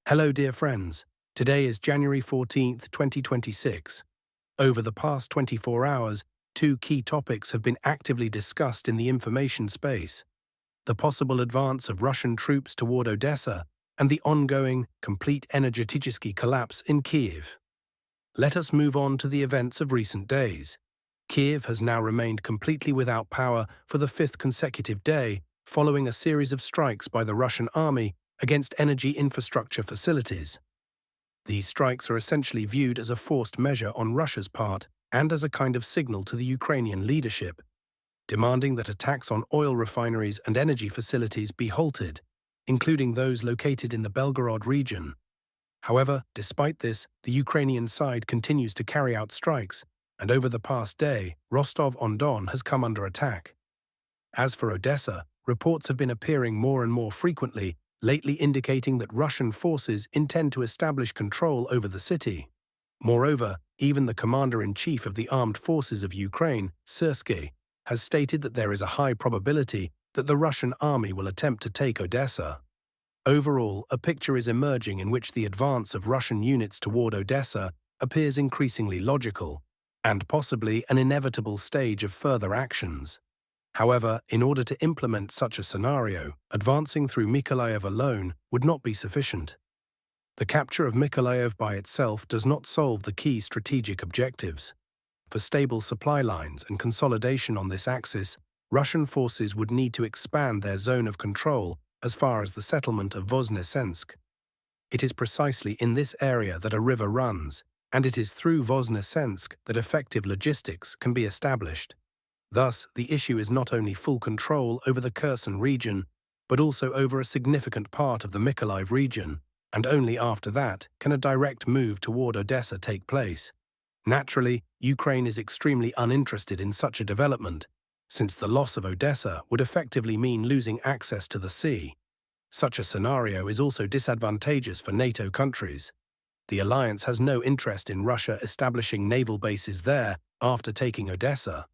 Hello, dear friends. Today is January 14th, 2026. Over the past 24 hours, two key topics have been actively discussed in the information space: the possible advance of Russian troops toward Odessa and the ongoing, complete energetic collapse in Kiev. Let us move on to the events of recent days. Kiev has now remained completely without power for the fifth consecutive day, following a series of strikes by the Russian army against energy infrastructure facilities. These strikes are essentially viewed as a forced measure on Russia's part and as a kind of signal to the Ukrainian leadership, demanding that attacks on oil refineries and energy facilities be halted, including those located in the Belgorod region. However, despite this, the Ukrainian side continues to carry out strikes, and over the past day, Rostov-on-Don has come under attack. As for Odessa, reports have been appearing more and more frequently, lately indicating that Russian forces intend to establish control over the city. Moreover, even the commander-in-chief of the armed forces of Ukraine, Sumy, has stated that there is a high probability that the Russian army will attempt to take Odessa. Overall, a picture is emerging in which the advance of Russian units toward Odessa appears increasingly logical, and possibly an inevitable stage of further actions. However, in order to implement such a scenario, advancing through Mykolaiv alone would not be sufficient. The capture of Mykolaiv by itself does not solve the key strategic objectives. For stable supply lines and consolidation on this axis, Russian forces would need to expand their zone of control as far as the settlement of Voznesensk. It is precisely in this area that a river runs, and it is through Voznesensk that effective logistics can be established. Thus, the issue is not only full control over the Kherson region, but also over a significant part of the Mykolaiv region, and only after that can a direct move toward Odessa take place. Naturally, Ukraine is extremely uninterested in such a development, since the loss of Odessa would effectively mean losing access to the sea. Such a scenario is also disadvantageous for NATO countries. The alliance has no interest in Russia establishing naval bases there after taking Odessa.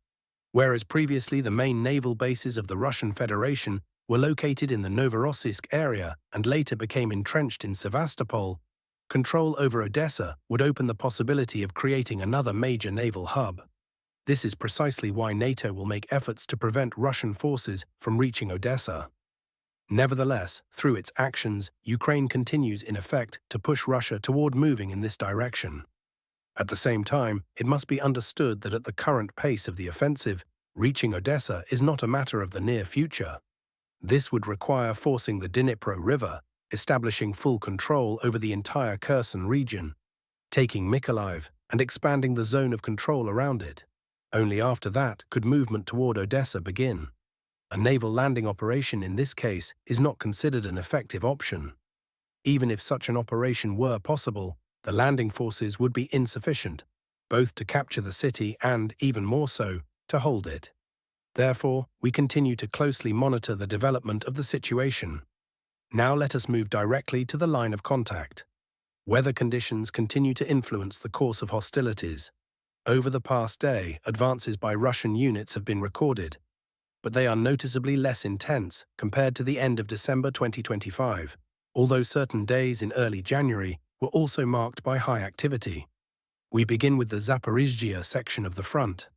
Whereas previously the main naval bases of the Russian Federation were located in the Novorossiysk area and later became entrenched in Sevastopol, control over Odessa would open the possibility of creating another major naval hub. This is precisely why NATO will make efforts to prevent Russian forces from reaching Odessa. Nevertheless, through its actions, Ukraine continues in effect to push Russia toward moving in this direction. At the same time, it must be understood that at the current pace of the offensive, reaching Odessa is not a matter of the near future. This would require forcing the Dnipro River, establishing full control over the entire Kherson region, taking Mykolaiv, and expanding the zone of control around it. Only after that could movement toward Odessa begin. A naval landing operation in this case is not considered an effective option. Even if such an operation were possible, the landing forces would be insufficient, both to capture the city and, even more so, to hold it. Therefore, we continue to closely monitor the development of the situation. Now let us move directly to the line of contact. Weather conditions continue to influence the course of hostilities. Over the past day, advances by Russian units have been recorded, but they are noticeably less intense compared to the end of December 2025, although certain days in early January were also marked by high activity. We begin with the Zaporizhzhia section of the front.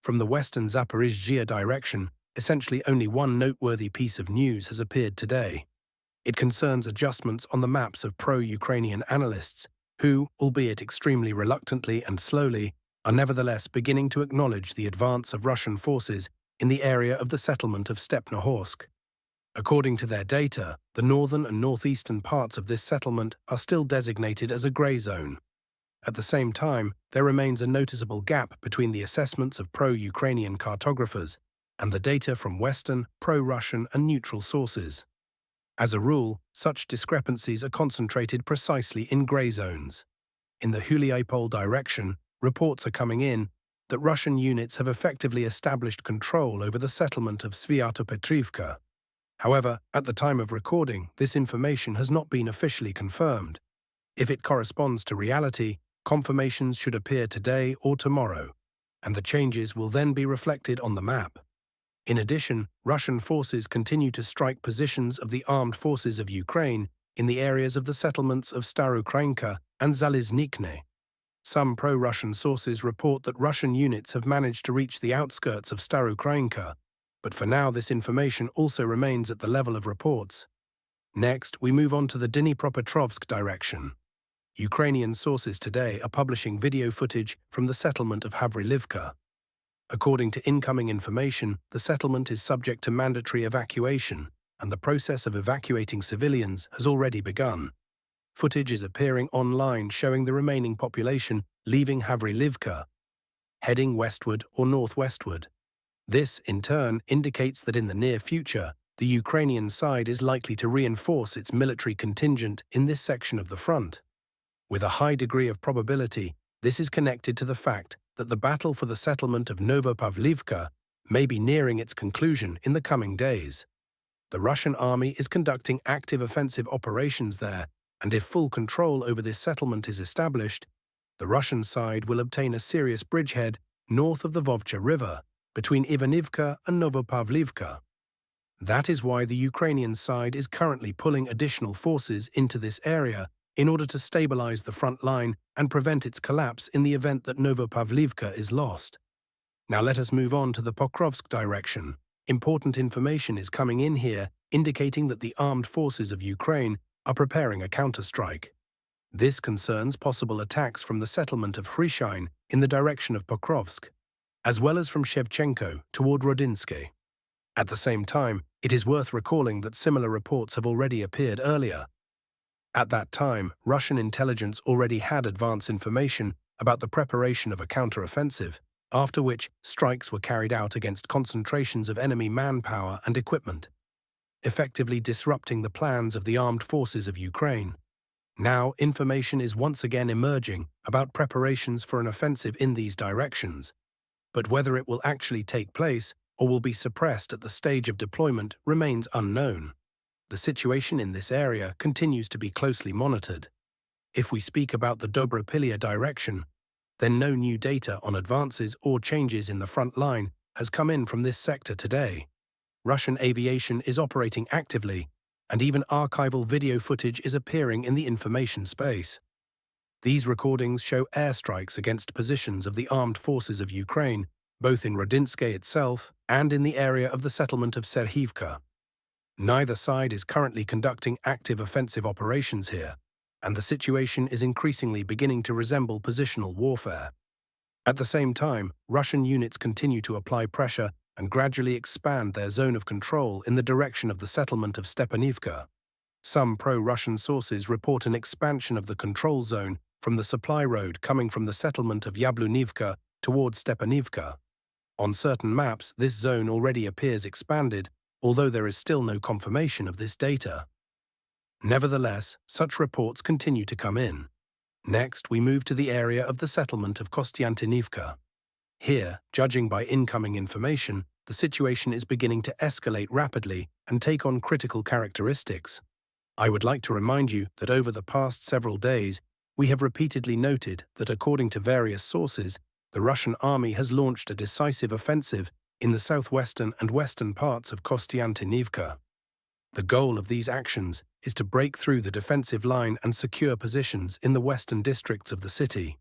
From the western Zaporizhzhia direction, essentially only one noteworthy piece of news has appeared today. It concerns adjustments on the maps of pro-Ukrainian analysts who, albeit extremely reluctantly and slowly, are nevertheless beginning to acknowledge the advance of Russian forces in the area of the settlement of Stepnohorsk. According to their data, the northern and northeastern parts of this settlement are still designated as a grey zone. At the same time, there remains a noticeable gap between the assessments of pro-Ukrainian cartographers and the data from Western, pro-Russian and neutral sources. As a rule, such discrepancies are concentrated precisely in grey zones. In the Huliapol direction, reports are coming in that Russian units have effectively established control over the settlement of Pavlivka. However, at the time of recording, this information has not been officially confirmed. If it corresponds to reality, confirmations should appear today or tomorrow, and the changes will then be reflected on the map. In addition, Russian forces continue to strike positions of the armed forces of Ukraine in the areas of the settlements of Starokrainka and Zaliznikne. Some pro-Russian sources report that Russian units have managed to reach the outskirts of Starokrainka, but for now this information also remains at the level of reports. Next, we move on to the Dnipropetrovsk direction. Ukrainian sources today are publishing video footage from the settlement of Pavlivka. According to incoming information, the settlement is subject to mandatory evacuation, and the process of evacuating civilians has already begun. Footage is appearing online showing the remaining population leaving Pavlivka, heading westward or northwestward. This, in turn, indicates that in the near future, the Ukrainian side is likely to reinforce its military contingent in this section of the front. With a high degree of probability, this is connected to the fact that the battle for the settlement of Novopavlivka may be nearing its conclusion in the coming days. The Russian army is conducting active offensive operations there, and if full control over this settlement is established, the Russian side will obtain a serious bridgehead north of the Vovcha River, between Ivanivka and Novopavlivka. That is why the Ukrainian side is currently pulling additional forces into this area in order to stabilize the front line and prevent its collapse in the event that Novopavlivka is lost. Now let us move on to the Pokrovsk direction. Important information is coming in here indicating that the armed forces of Ukraine are preparing a counterstrike. This concerns possible attacks from the settlement of Hryshyn in the direction of Pokrovsk, as well as from Shevchenko toward Rodinske. At the same time, it is worth recalling that similar reports have already appeared earlier. At that time, Russian intelligence already had advance information about the preparation of a counteroffensive, after which strikes were carried out against concentrations of enemy manpower and equipment, effectively disrupting the plans of the armed forces of Ukraine. Now, information is once again emerging about preparations for an offensive in these directions, but whether it will actually take place or will be suppressed at the stage of deployment remains unknown. The situation in this area continues to be closely monitored. If we speak about the Dobropilya direction, then no new data on advances or changes in the front line has come in from this sector today. Russian aviation is operating actively, and even archival video footage is appearing in the information space. These recordings show airstrikes against positions of the armed forces of Ukraine, both in Rodinske itself and in the area of the settlement of Serhivka. Neither side is currently conducting active offensive operations here, and the situation is increasingly beginning to resemble positional warfare. At the same time, Russian units continue to apply pressure and gradually expand their zone of control in the direction of the settlement of Stepanivka. Some pro-Russian sources report an expansion of the control zone from the supply road coming from the settlement of Yablunivka toward Stepanivka. On certain maps, this zone already appears expanded, although there is still no confirmation of this data. Nevertheless, such reports continue to come in. Next, we move to the area of the settlement of Kostyantynivka. Here, judging by incoming information, the situation is beginning to escalate rapidly and take on critical characteristics. I would like to remind you that over the past several days, we have repeatedly noted that according to various sources, the Russian army has launched a decisive offensive in the southwestern and western parts of Kostyantynivka. The goal of these actions is to break through the defensive line and secure positions in the western districts of the city.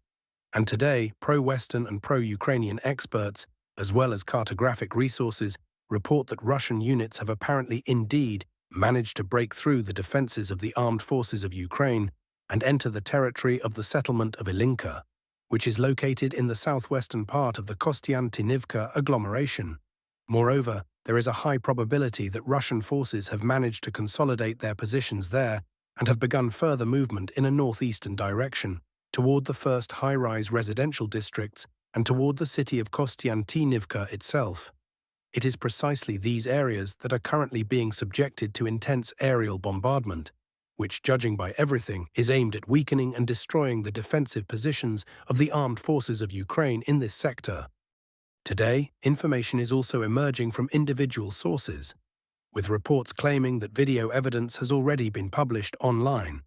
And today, pro-Western and pro-Ukrainian experts, as well as cartographic resources, report that Russian units have apparently indeed managed to break through the defenses of the armed forces of Ukraine and enter the territory of the settlement of Ilinka, which is located in the southwestern part of the Kostyantynivka agglomeration. Moreover, there is a high probability that Russian forces have managed to consolidate their positions there and have begun further movement in a northeastern direction, toward the first high-rise residential districts and toward the city of Kostyantynivka itself. It is precisely these areas that are currently being subjected to intense aerial bombardment, which, judging by everything, is aimed at weakening and destroying the defensive positions of the armed forces of Ukraine in this sector. Today, information is also emerging from individual sources, with reports claiming that video evidence has already been published online.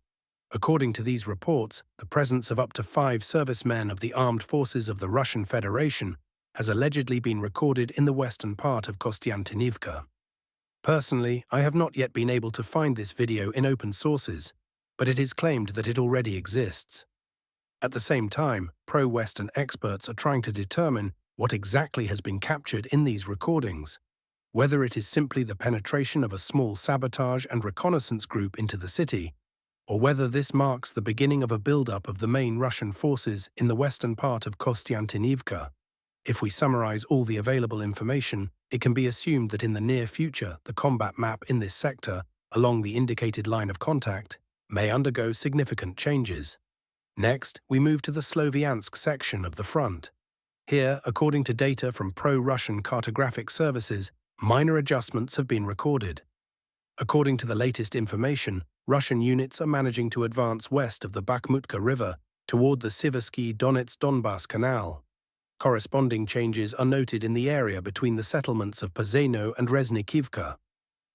According to these reports, the presence of up to 5 servicemen of the armed forces of the Russian Federation has allegedly been recorded in the western part of Kostyantynivka. Personally, I have not yet been able to find this video in open sources, but it is claimed that it already exists. At the same time, pro-Western experts are trying to determine what exactly has been captured in these recordings, whether it is simply the penetration of a small sabotage and reconnaissance group into the city, or whether this marks the beginning of a build-up of the main Russian forces in the western part of Kostyantynivka. If we summarize all the available information, it can be assumed that in the near future, the combat map in this sector, along the indicated line of contact, may undergo significant changes. Next, we move to the Sloviansk section of the front. Here, according to data from pro-Russian cartographic services, minor adjustments have been recorded. According to the latest information, Russian units are managing to advance west of the Bakhmutka River toward the Siversky-Donets-Donbass Canal. Corresponding changes are noted in the area between the settlements of Pazeno and Reznikivka.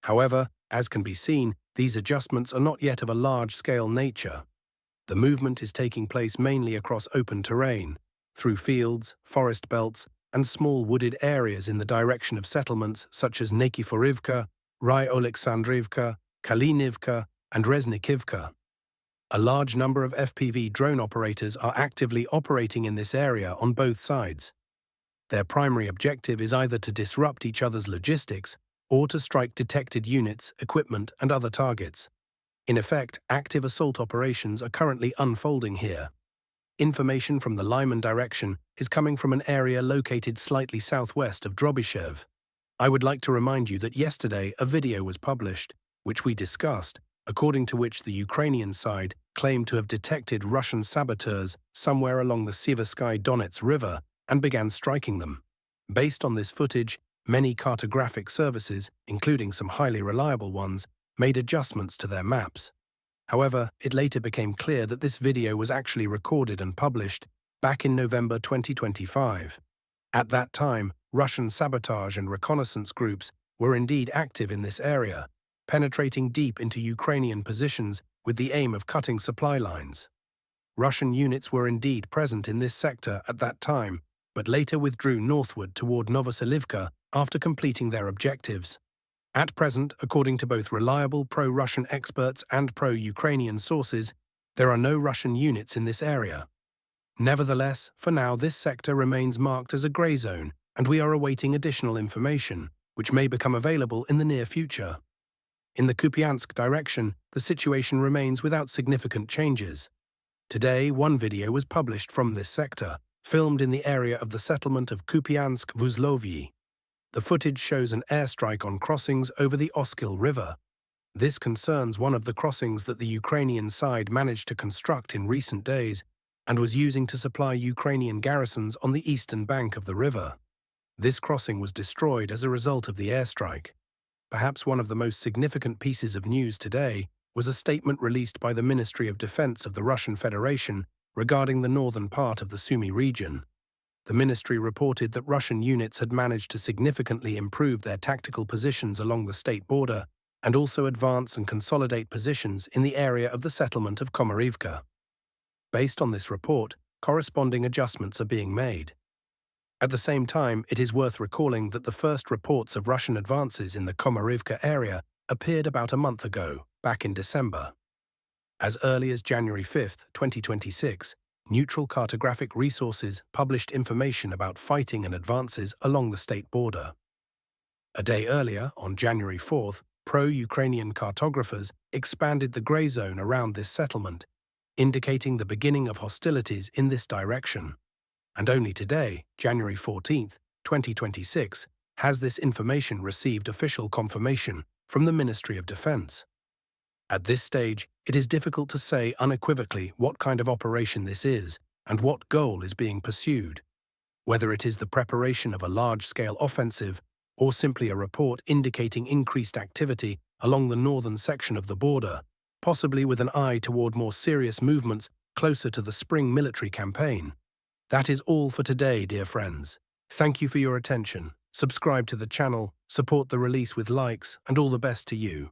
However, as can be seen, these adjustments are not yet of a large-scale nature. The movement is taking place mainly across open terrain, through fields, forest belts, and small wooded areas in the direction of settlements such as Nikiforivka, Ry-Oleksandrivka, Kalinivka, and Reznikivka. A large number of FPV drone operators are actively operating in this area on both sides. Their primary objective is either to disrupt each other's logistics or to strike detected units, equipment, and other targets. In effect, active assault operations are currently unfolding here. Information from the Lyman direction is coming from an area located slightly southwest of Drobyshev. I would like to remind you that yesterday a video was published, which we discussed, according to which the Ukrainian side claimed to have detected Russian saboteurs somewhere along the Siversky-Donets River and began striking them. Based on this footage, many cartographic services, including some highly reliable ones, made adjustments to their maps. However, it later became clear that this video was actually recorded and published back in November 2025. At that time, Russian sabotage and reconnaissance groups were indeed active in this area, penetrating deep into Ukrainian positions with the aim of cutting supply lines. Russian units were indeed present in this sector at that time, but later withdrew northward toward Novoselivka after completing their objectives. At present, according to both reliable pro-Russian experts and pro-Ukrainian sources, there are no Russian units in this area. Nevertheless, for now this sector remains marked as a grey zone, and we are awaiting additional information, which may become available in the near future. In the Kupiansk direction, the situation remains without significant changes. Today, one video was published from this sector, filmed in the area of the settlement of Kupiansk-Vuzlovyi. The footage shows an airstrike on crossings over the Oskil River. This concerns one of the crossings that the Ukrainian side managed to construct in recent days and was using to supply Ukrainian garrisons on the eastern bank of the river. This crossing was destroyed as a result of the airstrike. Perhaps one of the most significant pieces of news today was a statement released by the Ministry of Defense of the Russian Federation regarding the northern part of the Sumy region. The ministry reported that Russian units had managed to significantly improve their tactical positions along the state border and also advance and consolidate positions in the area of the settlement of Komarivka. Based on this report, corresponding adjustments are being made. At the same time, it is worth recalling that the first reports of Russian advances in the Komarivka area appeared about a month ago, back in December. As early as January 5, 2026, neutral cartographic resources published information about fighting and advances along the state border. A day earlier, on January 4th, pro-Ukrainian cartographers expanded the grey zone around this settlement, indicating the beginning of hostilities in this direction. And only today, January 14, 2026, has this information received official confirmation from the Ministry of Defense. At this stage, it is difficult to say unequivocally what kind of operation this is and what goal is being pursued, whether it is the preparation of a large-scale offensive or simply a report indicating increased activity along the northern section of the border, possibly with an eye toward more serious movements closer to the spring military campaign. That is all for today, dear friends. Thank you for your attention. Subscribe to the channel, support the release with likes, and all the best to you.